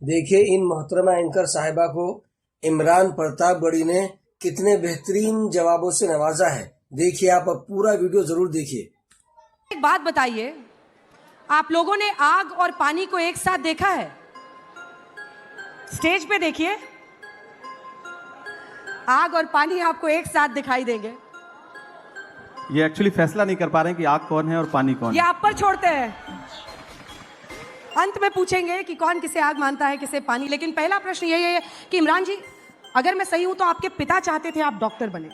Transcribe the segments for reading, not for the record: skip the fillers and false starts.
देखिए इन मोहतरमा एंकर साहिबा को इमरान प्रतापगढ़ी ने कितने बेहतरीन जवाबों से नवाजा है। देखिए आप अब पूरा वीडियो जरूर देखिए। एक बात बताइए, आप लोगों ने आग और पानी को एक साथ देखा है? स्टेज पे देखिए, आग और पानी आपको एक साथ दिखाई देंगे। ये एक्चुअली फैसला नहीं कर पा रहे हैं कि आग कौन है और पानी कौन ये है। आप पर छोड़ते हैं, अंत में पूछेंगे कि कौन किसे आग मानता है किसे पानी। लेकिन पहला प्रश्न यही है कि इमरान जी, अगर मैं सही हूं तो आपके पिता चाहते थे आप डॉक्टर बने।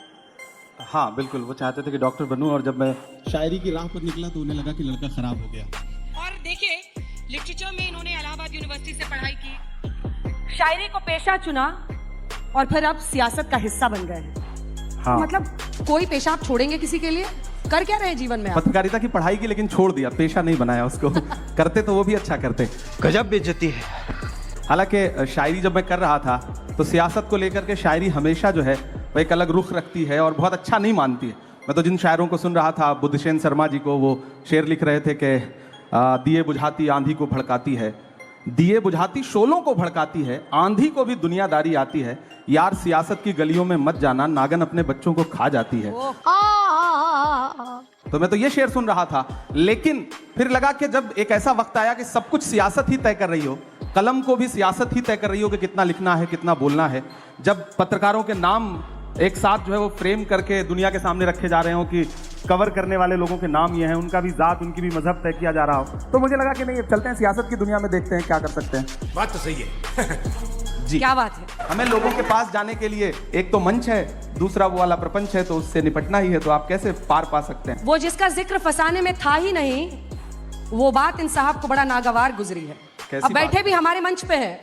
हाँ बिल्कुल, वो चाहते थे कि डॉक्टर बनूं, और जब मैं शायरी की राह पर निकला तो उन्हें लगा कि लड़का खराब हो गया। और देखिए, लिटरेचर में इन्होंने इलाहाबाद यूनिवर्सिटी से पढ़ाई की, शायरी को पेशा चुना और फिर अब सियासत का हिस्सा बन गए हैं। हाँ। मतलब कोई पेशा आप छोड़ेंगे किसी के लिए? कर क्या रहे जीवन में आप? पत्रकारिता की पढ़ाई की, लेकिन छोड़ दिया, पेशा नहीं बनाया उसको। करते तो वो भी अच्छा करते। गजब बेइज्जती है। हालांकि शायरी जब मैं कर रहा था तो सियासत को लेकर के शायरी हमेशा जो है वो एक अलग रुख रखती है और बहुत अच्छा नहीं मानती है। मैं तो जिन शायरों को सुन रहा था, बुद्धसेन शर्मा जी को, वो शेर लिख रहे थे कि दिए बुझाती आंधी को भड़काती है, दिए बुझाती शोलों को भड़काती है, आंधी को भी दुनियादारी आती है, यार सियासत की गलियों में मत जाना, नागन अपने बच्चों को खा जाती है। तो मैं तो ये शेर सुन रहा था, लेकिन फिर लगा कि जब एक ऐसा वक्त आया कि सब कुछ सियासत ही तय कर रही हो, कलम को भी सियासत ही तय कर रही हो कि कितना लिखना है कितना बोलना है, जब पत्रकारों के नाम एक साथ जो है वो फ्रेम करके दुनिया के सामने रखे जा रहे हो कि कवर करने वाले लोगों के नाम ये हैं, उनका भी जात उनकी भी मजहब तय किया जा रहा हो, तो मुझे लगा कि नहीं, चलते हैं सियासत की दुनिया में, देखते हैं क्या कर सकते हैं। बात तो सही है। जी क्या बात है। हमें लोगों के पास जाने के लिए एक तो मंच है, दूसरा वो वाला प्रपंच है, तो उससे निपटना ही है। तो आप कैसे पार पा सकते हैं? वो जिसका जिक्र फसाने में था ही नहीं, वो बात इन साहब को बड़ा नागवार गुजरी है। अब बैठे भी हमारे मंच पे है,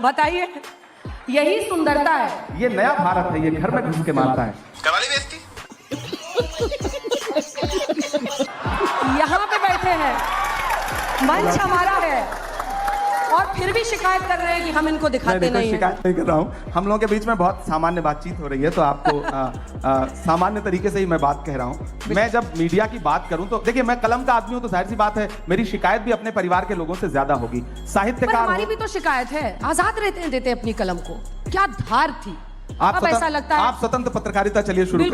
बताइए, यही सुंदरता है। ये नया भारत है, ये घर में घुस के मारता है। करवाली बेइज्जती। यहाँ पे बैठे हैं, मंच हमारा है, और फिर भी शिकायत कर रहे हैं कि हम इनको दिखाते नहीं हैं। शिकायत नहीं कर रहा हूँ, हम लोगों के बीच में बहुत सामान्य बातचीत हो रही है, तो आपको सामान्य तरीके से ही मैं बात कह रहा हूँ। मैं जब मीडिया की बात करूँ तो देखिए, मैं कलम का आदमी हूँ, तो जाहिर सी बात है मेरी शिकायत भी अपने परिवार के लोगों से ज्यादा होगी। पर साहित्यकार हमारी भी तो शिकायत है, आजाद रहते देते अपनी कलम को, क्या धार थी। अब ऐसा लगता है आप स्वतंत्र पत्रकारिता चलिए शुरू करें।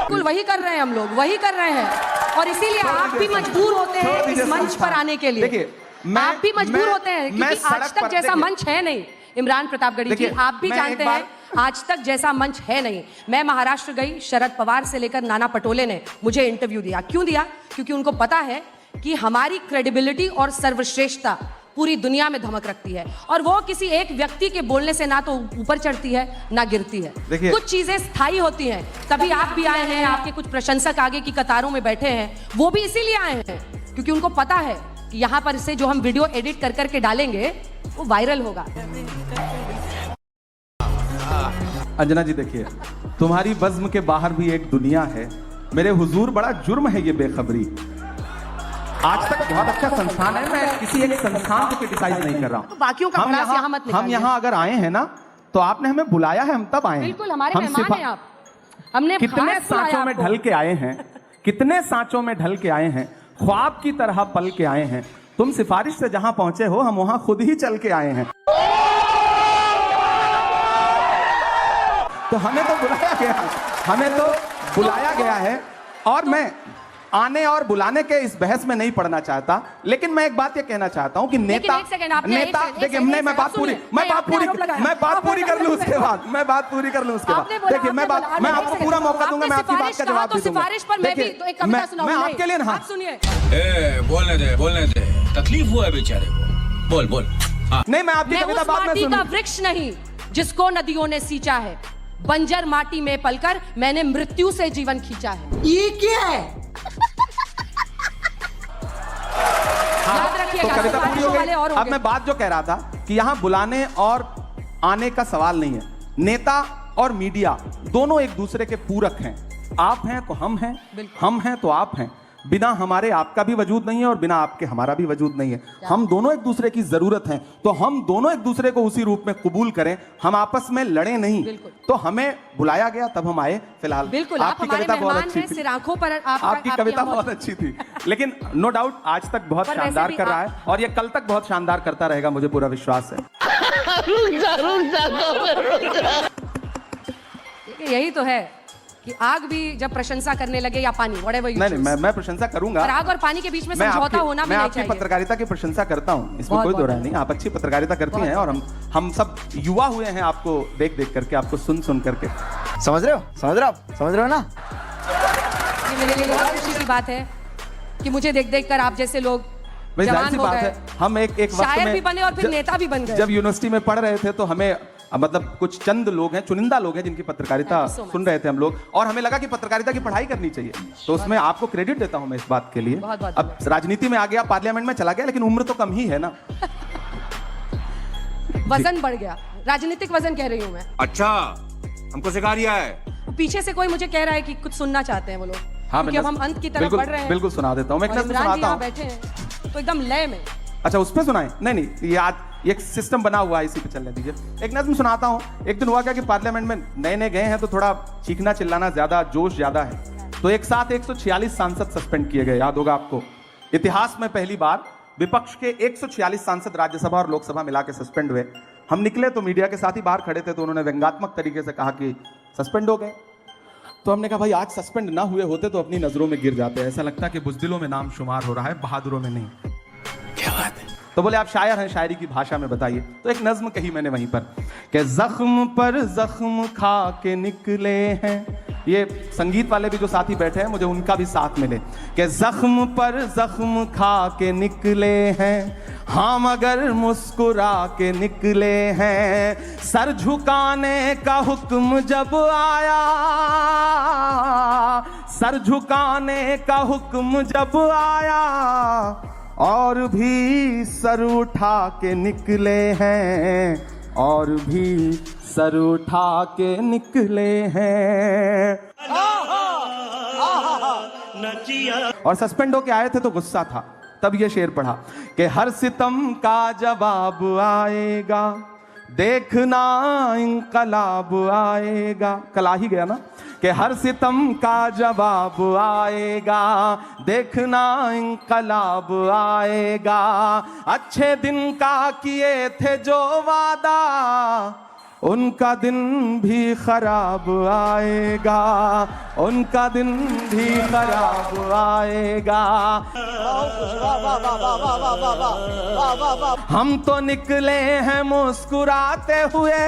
बिल्कुल वही कर रहे हैं, हम लोग वही कर रहे हैं, और इसीलिए आप भी मजबूर होते हैं इस मंच पर आने के लिए। देखिए, आप भी मजबूर होते हैं, क्योंकि आज तक जैसा मंच है नहीं। इमरान प्रतापगढ़ी जी, आप भी जानते हैं आज तक जैसा मंच है नहीं। मैं महाराष्ट्र गई, शरद पवार से लेकर नाना पटोले ने मुझे इंटरव्यू दिया। क्यों दिया? क्योंकि उनको पता है कि हमारी क्रेडिबिलिटी और सर्वश्रेष्ठता पूरी दुनिया में धमक रखती है, और वो किसी एक व्यक्ति के बोलने से ना तो ऊपर चढ़ती है ना गिरती है। कुछ चीजें स्थायी होती हैं। तभी आप भी आए हैं, आपके कुछ प्रशंसक आगे की कतारों में बैठे हैं, वो भी इसीलिए आए हैं क्योंकि उनको पता है कि यहाँ पर से जो हम वीडियो एडिट कर करके डालेंगे वो वायरल होगा। अंजना जी देखिए, तुम्हारी बज़्म के बाहर भी एक दुनिया है, मेरे हुजूर बड़ा जुर्म है ये बेखबरी। आज तक बहुत अच्छा संस्थान है, मैं किसी एक संस्थान को क्रिटिसाइज नहीं कर रहा हूँ। तो बाकियों का भड़ास यहाँ मत निकालिए। हम यहाँ अगर आए हैं ना, तो आपने हमें बुलाया है, हम तब आए हैं। बिल्कुल हमारे मेहमान हैं आप। हमने कितने सांचों में ढल के आए हैं, कितने सांचों में ढल के आए हैं, ख्वाब की तरह पल के आए हैं। तुम सिफारिश से जहां पहुंचे हो, हम वहां खुद ही चल के आए हैं। तो हमें तो बुलाया गया, हमें तो बुलाया गया है, और मैं आने और बुलाने के इस बहस में नहीं पड़ना चाहता। लेकिन मैं एक बात ये कहना चाहता हूं कि नेता देखिए, मैं बात पूरी कर लूं उसके बाद, देखिए मैं आपको पूरा मौका दूंगा, मैं आपकी बात का जवाब भी दूंगा। देखिए मैं आपके लिए ना, बोलने दे, तकलीफ हुआ है बेचारे को, बोल बोल। नहीं, मैं आपकी कविता बाद में सुनूंगा। वृक्ष नहीं जिसको नदियों ने सींचा है, बंजर माटी में पलकर मैंने मृत्यु से जीवन खींचा है। ये क्या है? याद रखिएगा, तो कविता पूरी हो गई। अब मैं बात जो कह रहा था कि यहाँ बुलाने और आने का सवाल नहीं है। नेता और मीडिया दोनों एक दूसरे के पूरक हैं। आप हैं तो हम हैं, हम हैं तो आप हैं। बिना हमारे आपका भी वजूद नहीं है और बिना आपके हमारा भी वजूद नहीं है। हम दोनों एक दूसरे की जरूरत हैं, तो हम दोनों एक दूसरे को उसी रूप में कबूल करें, हम आपस में लड़े नहीं। तो हमें बुलाया गया तब हम आए। फिलहाल बिल्कुल, आप आपकी हमारे कविता बहुत मेहमान अच्छी हैं, थी, सिर आंखों पर आपकी कविता बहुत अच्छी थी, लेकिन नो डाउट आज तक बहुत पर वैसे शानदार भी कर रहा है और ये कल तक बहुत शानदार करता रहेगा, मुझे पूरा विश्वास है। यही तो है कि आग भी जब प्रशंसा करने लगे या पानी, whatever you नहीं, choose। मैं प्रशंसा करूंगा। पर आग और पानी के बीच में समझौता होना भी मैं नहीं आपकी चाहिए। पत्रकारिता की प्रशंसा करता हूँ, इसमें बहुत, कोई बहुत, दो राय नहीं। आप अच्छी पत्रकारिता करती हैं और हम सब युवा हुए हैं आपको देख देख करके, आपको सुन सुन करके। समझ रहे हो ना? ये मेरे लिए बहुत खुशी की बात है कि मुझे देख देख कर आप जैसे लोग भाई जाहिर सी जवान हो बात गए, है, हम एक वक्त शायर में भी बने और फिर नेता भी बन गए। जब यूनिवर्सिटी में पढ़ रहे थे तो हमें मतलब कुछ चंद लोग हैं, चुनिंदा लोग हैं जिनकी पत्रकारिता Thank you so much. सुन रहे थे हम लोग, और हमें लगा कि पत्रकारिता की पढ़ाई करनी चाहिए, तो उसमें आपको क्रेडिट देता हूं मैं इस बात के लिए। बहुत बहुत अब राजनीति में आ गया, पार्लियामेंट में चला गया, लेकिन उम्र तो कम ही है ना। वजन बढ़ गया, राजनीतिक वजन कह रही हूँ मैं। अच्छा, हमको सिखा रिया है। पीछे से कोई मुझे कह रहा है कि कुछ सुनना चाहते हैं वो लोग, क्योंकि अब हम अंत की तरफ बढ़ रहे हैं। बिल्कुल सुना देता हूँ, मैं एक और नज़्म इमरान जी सुनाता यहाँ हूँ। बैठे हैं तो एकदम लय में। अच्छा, उस पे सुनाएं? नहीं, ये आज एक सिस्टम बना हुआ है, इसी पे चलने दीजिए। एक नज़्म सुनाता हूँ। एक दिन हुआ क्या कि पार्लियामेंट में नए गए हैं तो थोड़ा चीखना चिल्लाना ज्यादा, जोश ज्यादा है, तो एक साथ 146 सांसद सस्पेंड किए गए। याद होगा आपको, इतिहास में पहली बार विपक्ष के 146 सांसद राज्यसभा और लोकसभा मिला के सस्पेंड हुए। हम निकले तो मीडिया के साथ ही बाहर खड़े थे, तो उन्होंने व्यंग्यात्मक तरीके से कहा कि सस्पेंड हो गए। तो हमने कहा भाई आज सस्पेंड ना हुए होते तो अपनी नजरों में गिर जाते, ऐसा लगता कि बुज़दिलों में नाम शुमार हो रहा है, बहादुरों में नहीं। क्या बात है? तो बोले आप शायर हैं, शायरी की भाषा में बताइए। तो एक नज्म कही मैंने वहीं पर कि जख्म पर जख्म खा के निकले हैं। ये संगीत वाले भी जो साथी बैठे हैं, मुझे उनका भी साथ मिले कि जख्म पर जख्म खा के निकले हैं, हाँ मगर मुस्कुरा के निकले हैं। सर झुकाने का हुक्म जब आया, सर झुकाने का हुक्म जब आया, और भी सर उठा के निकले हैं, और भी सर उठा के निकले हैं। और सस्पेंड होके आए थे तो गुस्सा था, तब ये शेर पढ़ा कि हर सितम का जवाब आएगा, देखना इंकलाब आएगा। कल आ ही गया ना कि हर सितम का जवाब आएगा, देखना इंकलाब आएगा। अच्छे दिन का किए थे जो वादा, उनका दिन भी खराब आएगा, उनका दिन भी खराब आएगा। हम तो निकले हैं मुस्कुराते हुए,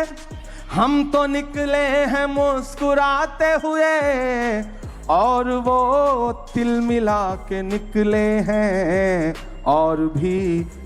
हम तो निकले हैं मुस्कुराते हुए, और वो तिल मिला के निकले हैं, और भी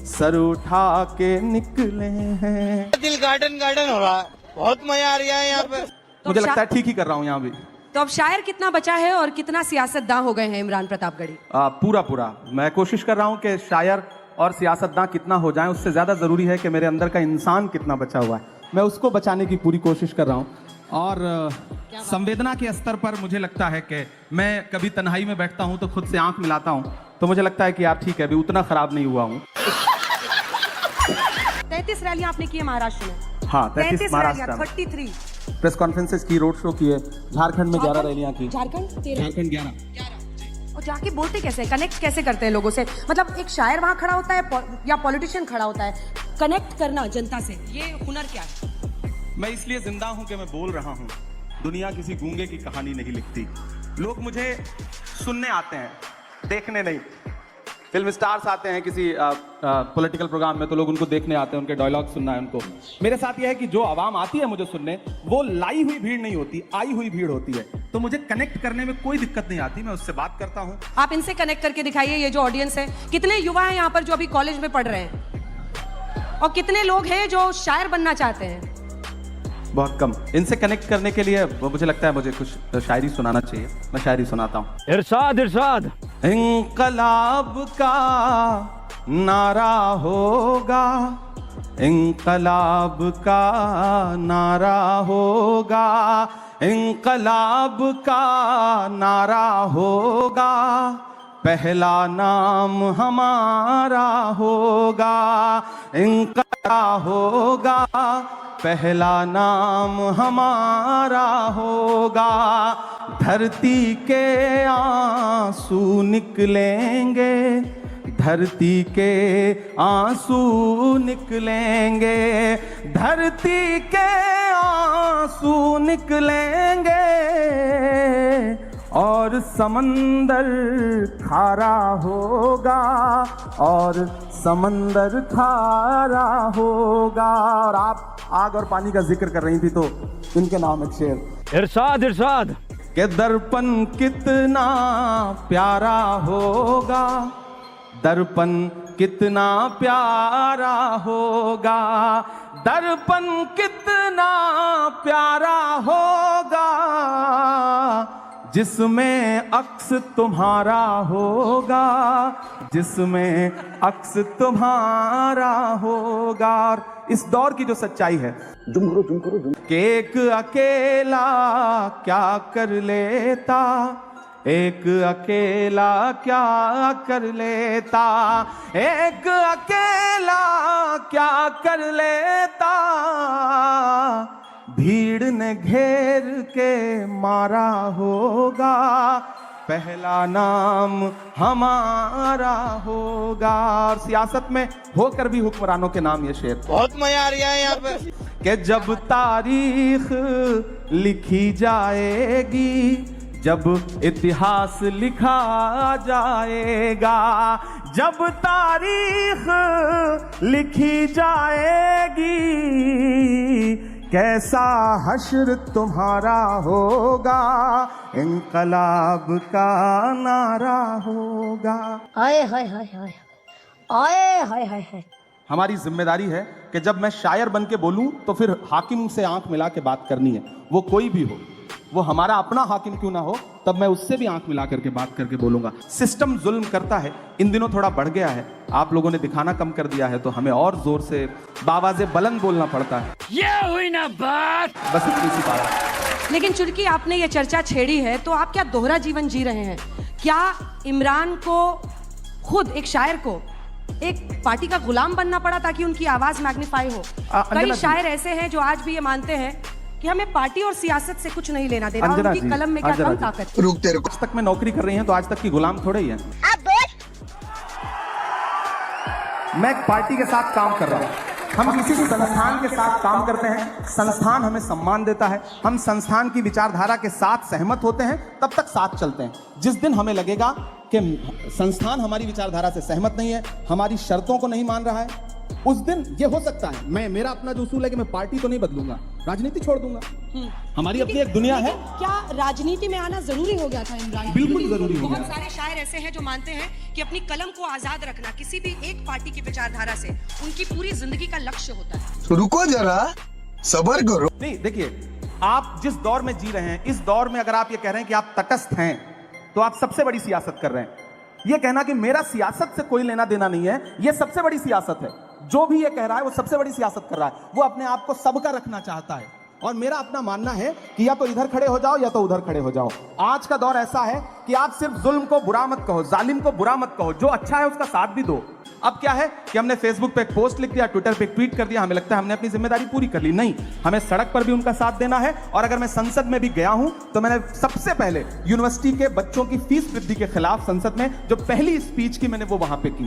सर उठा के निकले हैं। दिल गार्डन गार्डन हो रहा है, बहुत मजा आ रहा है यहाँ पे। मुझे लगता है ठीक ही कर रहा हूँ यहाँ भी। तो अब शायर कितना बचा है और कितना सियासतदां हो गए हैं इमरान प्रतापगढ़ी? पूरा मैं कोशिश कर रहा हूँ कि शायर और सियासतदां कितना हो जाएं, उससे ज़्यादा ज़रूरी है कि मेरे अंदर का इंसान कितना बचा हुआ है, मैं उसको बचाने की पूरी कोशिश कर रहा हूँ। और संवेदना के स्तर पर मुझे लगता है कि मैं कभी तन्हाई में बैठता हूँ तो खुद से आंख मिलाता हूँ, तो मुझे लगता है कि यार ठीक है, अभी उतना खराब नहीं हुआ हूँ। 33 रैलियां आपने की है महाराष्ट्र में? हाँ, 33 महाराष्ट्र में 33 प्रेस कॉन्फ्रेंसेस की, रोड शो किए, झारखंड में 11 रैलियां की। झारखंड 13 झारखंड 11। और जाके बोलते कैसे, कनेक्ट कैसे करते हैं लोगों से? मतलब एक शायर वहां खड़ा होता है या पॉलिटिशियन खड़ा होता है, कनेक्ट करना जनता से, ये हुनर क्या है? मैं इसलिए जिंदा हूं कि मैं बोल रहा हूं। दुनिया किसी गूंगे की कहानी नहीं लिखती। लोग मुझे सुनने आते हैं, देखने नहीं। फिल्म स्टार्स आते हैं किसी पॉलिटिकल प्रोग्राम में, तो लोग उनको देखने आते हैं, उनके डायलॉग सुनना है उनको। मेरे साथ यह है कि जो आवाम आती है मुझे सुनने, वो लाई हुई भीड़ नहीं होती, आई हुई भीड़ होती है, तो मुझे कनेक्ट करने में कोई दिक्कत नहीं आती, मैं उससे बात करता हूँ। आप इनसे कनेक्ट करके दिखाइए, ये जो ऑडियंस है, कितने युवा हैं यहाँ पर जो अभी कॉलेज में पढ़ रहे हैं, और कितने लोग हैं जो शायर बनना चाहते हैं? बहुत कम। इनसे कनेक्ट करने के लिए मुझे लगता है मुझे कुछ शायरी सुनाना चाहिए, मैं शायरी सुनाता हूँ। इरशाद इरशाद। इंकलाब का नारा होगा, इंकलाब का नारा होगा, इंकलाब का नारा होगा, पहला नाम हमारा होगा, इंकलाब होगा, पहला नाम हमारा होगा, धरती के आंसू निकलेंगे, धरती के आंसू निकलेंगे, धरती के आंसू निकलेंगे, और समंदर खारा होगा, और समंदर खारा होगा। और आप आग और पानी का जिक्र कर रही थी तो इनके नाम एक शेर। इरशाद इरशाद के दर्पण कितना प्यारा होगा, दर्पण कितना प्यारा होगा, दर्पण कितना प्यारा होगा, जिसमें अक्स तुम्हारा होगा, जिसमें अक्स तुम्हारा होगा। और इस दौर की जो सच्चाई है कि एक अकेला क्या कर लेता, एक अकेला क्या कर लेता, एक अकेला क्या कर लेता, भीड़ ने घेर के मारा होगा, पहला नाम हमारा होगा। और सियासत में होकर भी हुक्मरानों के नाम ये शेर। बहुत मजा आ रहा है यहाँ पे कि जब तारीख लिखी जाएगी, जब इतिहास लिखा जाएगा, जब तारीख लिखी जाएगी, कैसा हश्र तुम्हारा होगा, इंकलाब का नारा होगा। आए हाय हाय हाय आए हाय हाय हाय। हमारी जिम्मेदारी है कि जब मैं शायर बन के बोलूं तो फिर हाकिम से आंख मिला के बात करनी है, वो कोई भी हो, वो हमारा अपना हाकिम क्यों ना हो, तब मैं उससे भी आंख मिला करके बात करके बोलूंगा। सिस्टम जुल्म करता है, इन दिनों थोड़ा बढ़ गया है, आप लोगों ने दिखाना कम कर दिया है, तो हमें और जोर से बावाज़े बुलंद बोलना पड़ता है। ये हुई ना बात। बस इतनी सी बात है। लेकिन चुटकी, आपने ये चर्चा छेड़ी है तो आप क्या दोहरा जीवन जी रहे हैं? क्या इमरान को, खुद एक शायर को, एक पार्टी का गुलाम बनना पड़ा ताकि उनकी आवाज मैग्नीफाई हो? कई शायर ऐसे हैं जो आज भी ये मानते हैं कि हमें पार्टी और सियासत से कुछ नहीं लेना देना, और उनकी कलम में क्या कम ताकत है। रुक तेरे को आज तक में नौकरी कर रही हैं तो आज तक की गुलाम थोड़े ही है। मैं एक पार्टी के साथ काम कर रहा हूं, हम किसी संस्थान के साथ काम करते हैं, संस्थान हमें सम्मान देता है, हम संस्थान की विचारधारा के साथ सहमत होते हैं, तब तक साथ चलते हैं। जिस दिन हमें लगेगा कि संस्थान हमारी विचारधारा से सहमत नहीं है, हमारी शर्तों को नहीं मान रहा है, उस दिन ये हो सकता है मेरा अपना जो उसूल है कि मैं पार्टी तो नहीं बदलूंगा, राजनीति छोड़ दूंगा। हमारी अपनी एक दुनिया है। क्या राजनीति में आना जरूरी हो गया था इमरान? बिल्कुल जरूरी हो गया। बहुत सारे शायर ऐसे हैं जो मानते हैं कि अपनी कलम को आजाद रखना किसी भी एक पार्टी की विचारधारा से उनकी पूरी जिंदगी का लक्ष्य होता है। रुको जरा, सब्र करो। नहीं, देखिए, आप जिस दौर में जी रहे हैं, इस दौर में अगर आप ये कह रहे हैं कि आप तटस्थ हैं, तो आप सबसे बड़ी सियासत कर रहे हैं। ये कहना कि मेरा सियासत से कोई लेना देना नहीं है, ये सबसे बड़ी सियासत है। जो भी ये कह रहा है वो सबसे बड़ी सियासत कर रहा है, वो अपने आप को सबका रखना चाहता है। और मेरा अपना मानना है कि या तो इधर खड़े हो जाओ या तो उधर खड़े हो जाओ। आज का दौर ऐसा है कि आप सिर्फ जुल्म को बुरा मत कहो, जालिम को बुरा मत कहो, जो अच्छा है उसका साथ भी दो। अब क्या है कि हमने फेसबुक पे एक पोस्ट लिख दिया, ट्विटर पे एक ट्वीट कर दिया, हमें लगता है हमने अपनी जिम्मेदारी पूरी कर ली। नहीं, हमें सड़क पर भी उनका साथ देना है। और अगर मैं संसद में भी गया हूं तो मैंने सबसे पहले यूनिवर्सिटी के बच्चों की फीस वृद्धि के खिलाफ संसद में जो पहली स्पीच की मैंने वो वहां पे की।